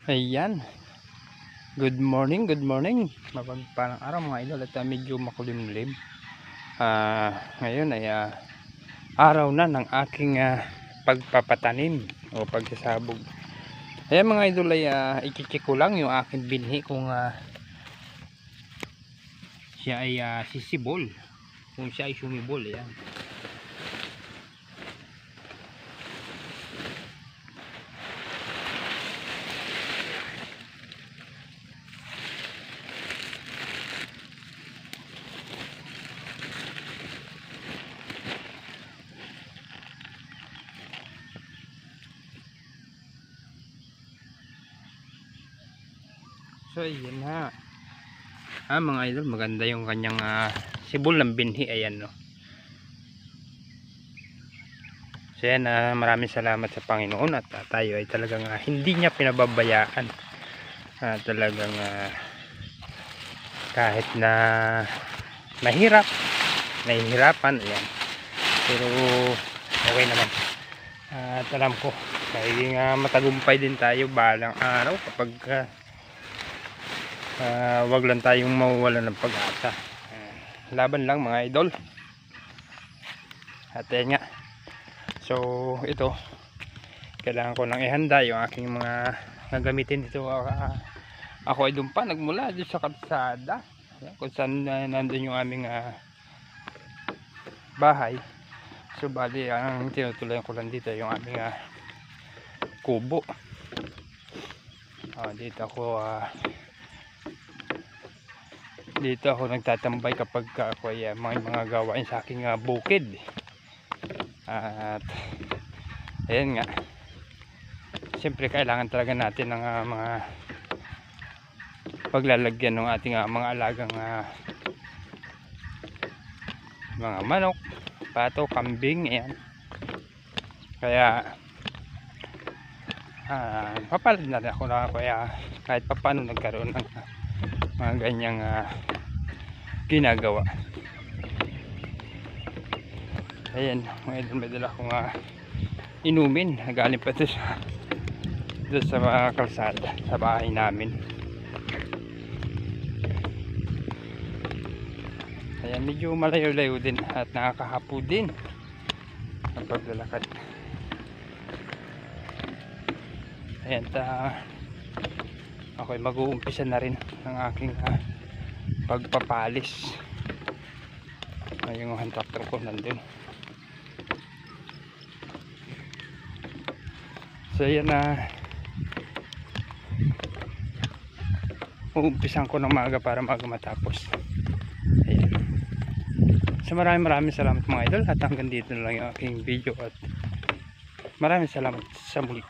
Ayan. Good morning, good morning. Mapagpalang araw mga idol at medyo makulimlim. Ngayon ay araw na ng aking pagpapatanim o pagsasabog. Ayan mga idol ay i-check ko lang yung aking binhi kung siya ay sisibol. Kung siya ay sumibol. Ayan. So ayan na. Mga idol, maganda yung kanyang sibol ng binhi. Ayan no. So yan, maraming salamat sa Panginoon at tayo ay talagang hindi niya pinababayaan. Talagang kahit na nahihirapan, ayan. Pero okay naman. At alam ko, magiging matagumpay din tayo balang araw kapag wag lang tayong mawawalan ng pag-asa. Laban lang mga idol. At yan nga. So ito, kailangan ko nang ihanda yung aking mga gagamitin dito. Ako ay doon pa nagmula dito sa kalsada kung saan nandun yung aming bahay. So bali ang tinutuloy ko lang dito yung aming kubo. Dito ako nagtatambay kapag ako ay mga gawain sa aking bukid. At ayan nga, siyempre kailangan talaga natin ng mga paglalagyan ng ating mga alagang mga manok, pato, kambing. Ayan. Kaya papalad na rin ako na kaya kahit papano nagkaroon ng mga ganyang ginagawa. Ayan, may dala akong inumin. Galing pa ito sa kalsada sa bahay namin. Ayan, medyo malayo-layo din at nakakahapo din ang paglalakad. Ayan, ako ay mag-uumpisa na rin ng aking pagpapalis. Yung tractor ko nandun. So ayan uumpisan ko ng maaga para maaga matapos. Ayan. So maraming salamat mga idol at hanggang dito na lang yung aking video at maraming salamat sa muli.